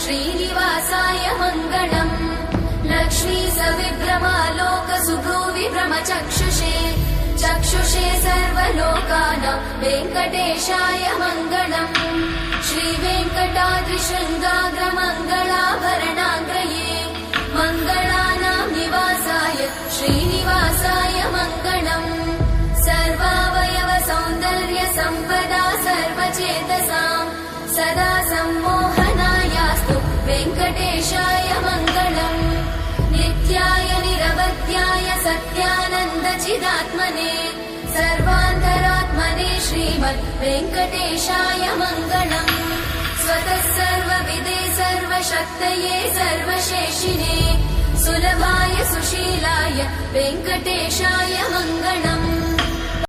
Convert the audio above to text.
श्रीनिवासाय मङ्गलम् लक्ष्मी सविभ्रमालोक सुभ्रूविभ्रमचक्षुषे चक्षुषे सर्वलोकानां वेङ्कटेशाय मङ्गलम् श्रीवेङ्कटाद्रिशृङ्गाग्रमङ्गलाभरणाग्रये मङ्गलानां निवासाय श्रीनिवासाय मङ्गलम् सर्वावयव सौन्दर्य सम्पदा सर्वचेतसाम् सदा सम्मोहनायास्तु वेङ्कटेशाय मङ्गलम् नित्याय निरवध्याय सत्यानन्द चिदात्मने सर्वान्तरात्मने श्रीमद् वेङ्कटेशाय मङ्गलम् स्वतः सर्वविदे सर्वशक्तये सर्वशेषिने सुलभाय सुशीलाय वेङ्कटेशाय मङ्गलम्